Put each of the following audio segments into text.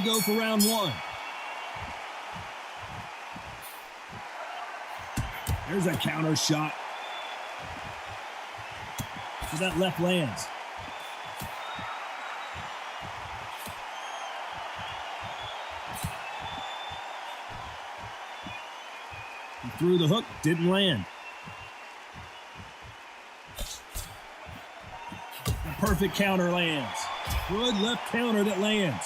go for round one. There's a counter shot. So that left lands. He threw the hook, didn't land. The perfect counter lands. Good left counter that lands.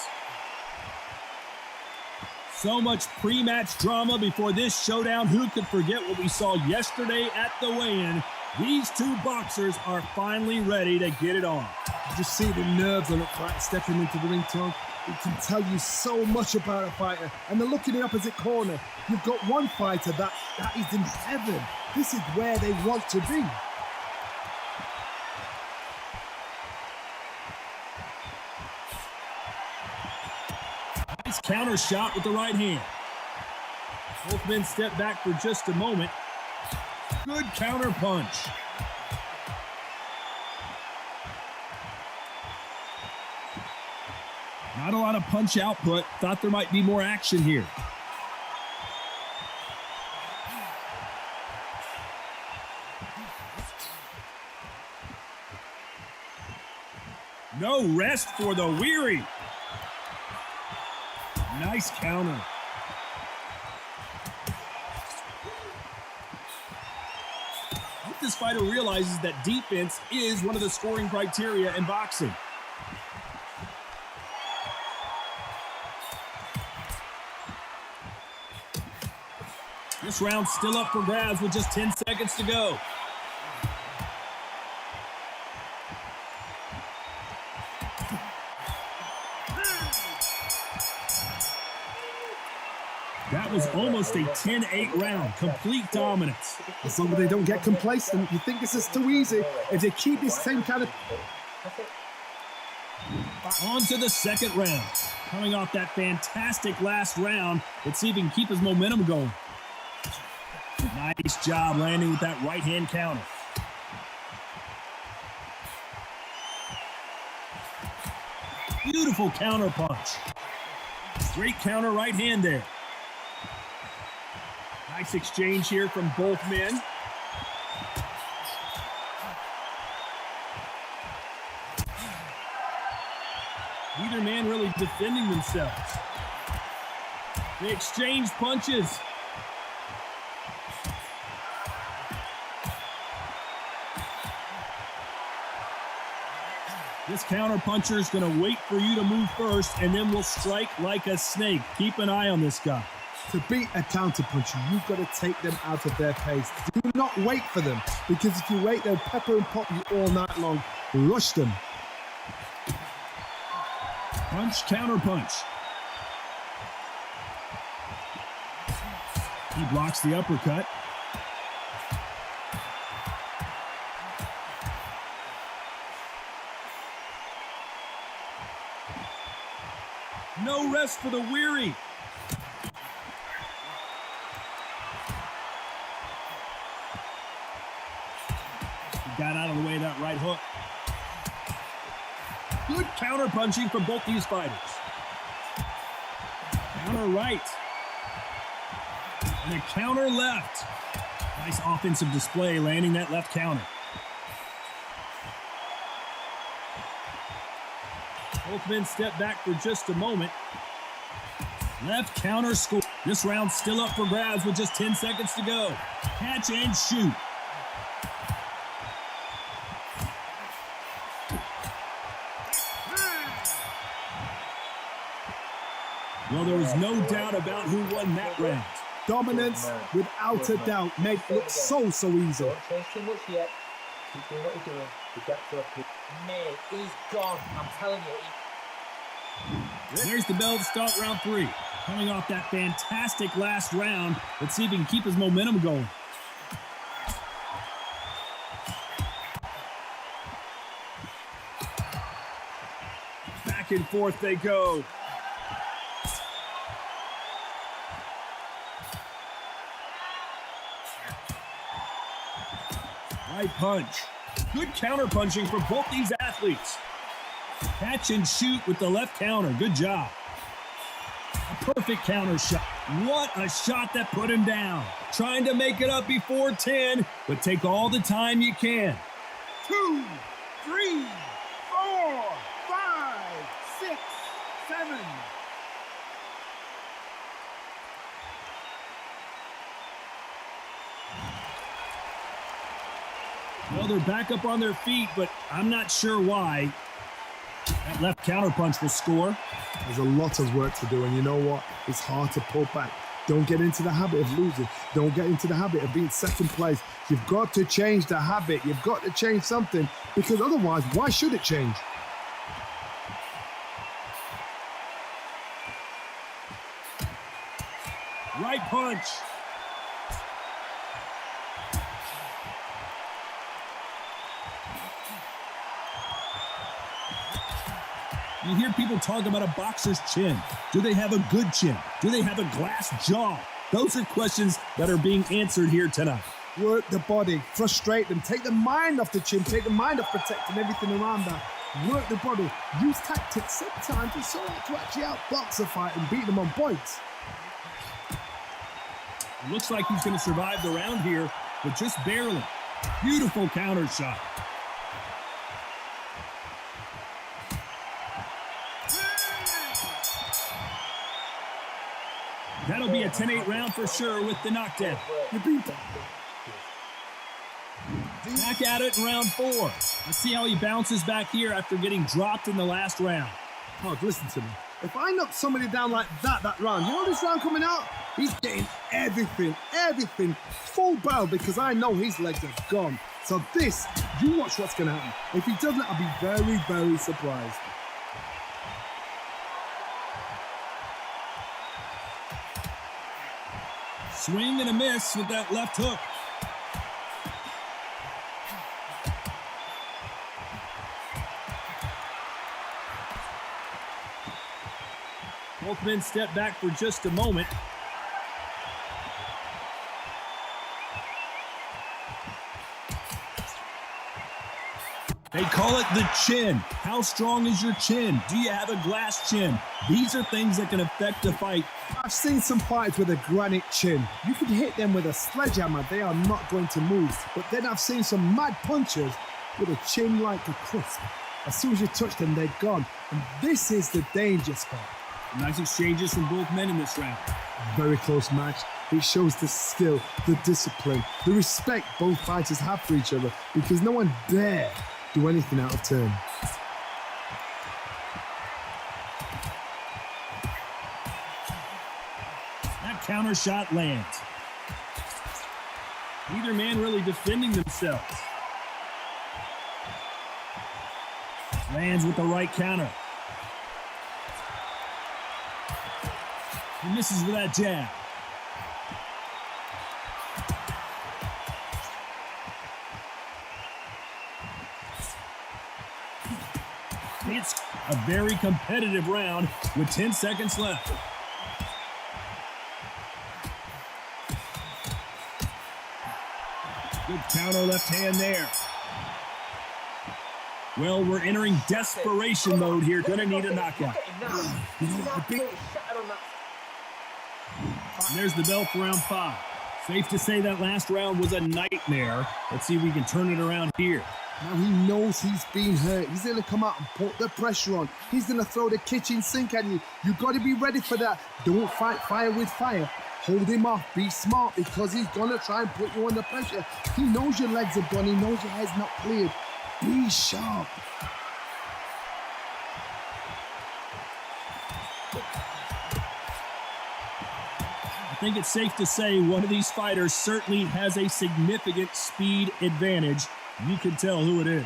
So much pre-match drama before this showdown. Who could forget what we saw yesterday at the weigh-in? These two boxers are finally ready to get it on. You just see the nerves on the fight stepping into the ring, Tom. It can tell you so much about a fighter. And then look in the opposite corner. You've got one fighter that is in heaven. This is where they want to be. Nice counter shot with the right hand. Both men step back for just a moment. Good counter punch. Not a lot of punch output. Thought there might be more action here. No rest for the weary. Nice counter. I hope this fighter realizes that defense is one of the scoring criteria in boxing. This round's still up for grabs with just 10 seconds to go. That was almost a 10-8 round. Complete dominance. As long as they don't get complacent, you think this is too easy. If they keep this same kind of... On to the second round. Coming off that fantastic last round, let's see if he can keep his momentum going. Nice job landing with that right hand counter. Beautiful counter punch. Great counter right hand there. Nice exchange here from both men. Neither man really defending themselves. They exchange punches. This counter puncher is going to wait for you to move first and then will strike like a snake. Keep an eye on this guy. To beat a counter puncher, you've got to take them out of their pace. Do not wait for them, because if you wait, they'll pepper and pop you all night long. Rush them. Punch, counter punch. He blocks the uppercut. No rest for the weary. He got out of the way of that right hook. Good counter punching from both these fighters. Counter right. And a counter left. Nice offensive display, landing that left counter. Both men step back for just a moment. Left counter score. This round's still up for grabs with just 10 seconds to go. Catch and shoot. Well, there was no doubt about who won that round. Dominance, without a doubt, made it look so easy. Don't change too much yet. Keep doing what you're doing. You get to a peak. Mate, he's gone. I'm telling you. There's the bell to start round 3. Coming off that fantastic last round, let's see if he can keep his momentum going. Back and forth they go. Right punch. Good counter punching from both these athletes. Catch and shoot with the left counter. Good job. A perfect counter shot. What a shot that put him down. Trying to make it up before 10, but take all the time you can. 2, 3, 4, 5, 6, 7. Well, they're back up on their feet, but I'm not sure why. That left counterpunch will score. There's a lot of work to do, and you know what? It's hard to pull back. Don't get into the habit of losing. Don't get into the habit of being second place. You've got to change the habit. You've got to change something, because otherwise, why should it change? Right punch. You hear people talk about a boxer's chin. Do they have a good chin? Do they have a glass jaw? Those are questions that are being answered here tonight. Work the body, frustrate them, take the mind off the chin, take the mind off protecting everything around that. Work the body, use tactics sometimes to sort out to actually outbox a fight and beat them on points. Looks like he's going to survive the round here, but just barely. Beautiful counter shot. That'll be a 10-8 round for sure with the knockdown. You beat them. Back at it in round 4. Let's see how he bounces back here after getting dropped in the last round. Oh, listen to me. If I knock somebody down like that round, you know this round coming out? He's getting everything, full barrel, because I know his legs are gone. So this, you watch what's going to happen. If he doesn't, I'll be very, very surprised. Swing and a miss with that left hook. Both men step back for just a moment. They call it the chin. How strong is your chin? Do you have a glass chin? These are things that can affect the fight. I've seen some fights with a granite chin. You could hit them with a sledgehammer, they are not going to move. But then I've seen some mad punchers with a chin like a crisp. As soon as you touch them, they're gone. And this is the danger spot. Nice exchanges from both men in this round. Very close match. It shows the skill, the discipline, the respect both fighters have for each other, because no one dare do anything out of turn. That counter shot lands. Neither man really defending themselves. Lands with the right counter. He misses with that jab. It's a very competitive round with 10 seconds left. Good counter left hand there. Well, we're entering desperation mode here. Gonna need a knockout. And there's the bell for round 5. Safe to say that last round was a nightmare. Let's see if we can turn it around here. Now he knows he's been hurt. He's going to come out and put the pressure on. He's going to throw the kitchen sink at you. You've got to be ready for that. Don't fight fire with fire. Hold him off. Be smart, because he's going to try and put you under pressure. He knows your legs are gone. He knows your head's not cleared. Be sharp. I think it's safe to say one of these fighters certainly has a significant speed advantage. You can tell who it is.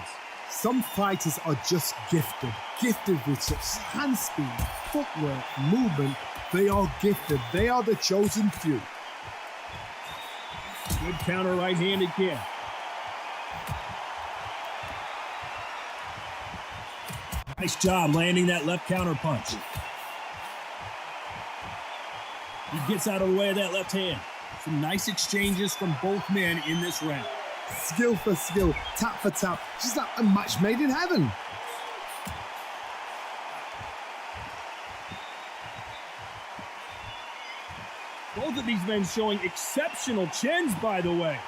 Some fighters are just gifted with such hand speed, footwork, movement. They are gifted. They are the chosen few. Good counter right hand again. Nice job landing that left counter punch. He gets out of the way of that left hand. Some nice exchanges from both men in this round. Skill for skill, tap for tap, just like a match made in heaven. Both of these men showing exceptional chins, by the way.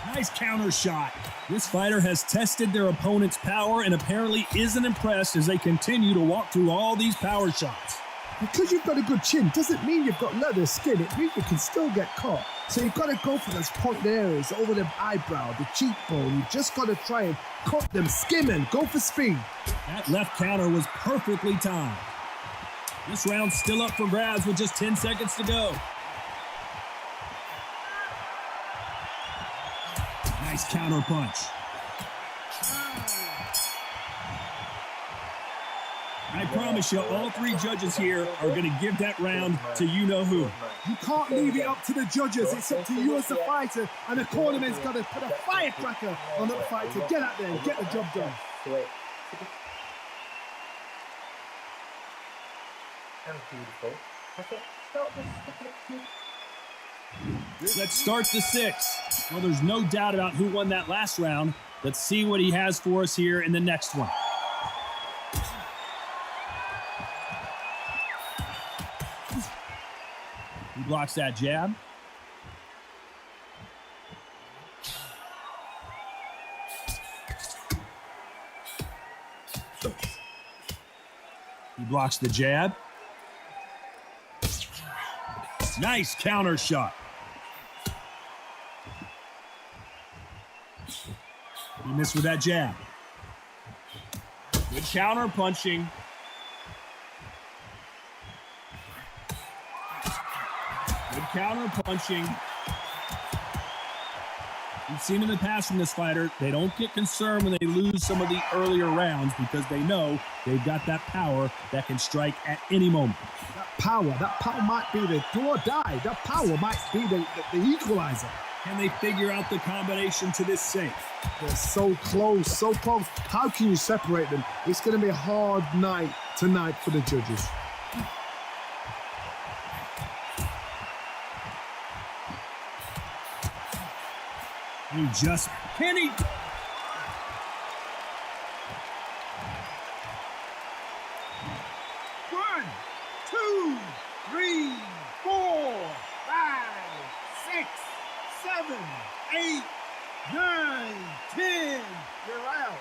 Nice counter shot. This fighter has tested their opponent's power and apparently isn't impressed as they continue to walk through all these power shots. Because you've got a good chin doesn't mean you've got leather skin. It means you can still get caught. So you've got to go for those point areas over the eyebrow, the cheekbone. You've just got to try and cut them, skim and go for speed. That left counter was perfectly timed. This round's still up for grabs with just 10 seconds to go. Nice counter punch. I promise you, all three judges here are going to give that round to you-know-who. You can't leave it up to the judges. It's up to you as the fighter, and the cornerman's got to put a firecracker on that fight to get out there and get the job done. Let's start the sixth. Well, there's no doubt about who won that last round. Let's see what he has for us here in the next one. He blocks that jab. He blocks the jab. Nice counter shot. He missed with that jab. Good counter punching. Good counter punching. We've seen in the past from this fighter, they don't get concerned when they lose some of the earlier rounds because they know they've got that power that can strike at any moment. That power might be the do or die. That power might be the equalizer. Can they figure out the combination to this safe? They're so close, so close. How can you separate them? It's going to be a hard night tonight for the judges. He just can he? One, two, three, 4, 5, 6, 7, 8, 9, 10. You're out.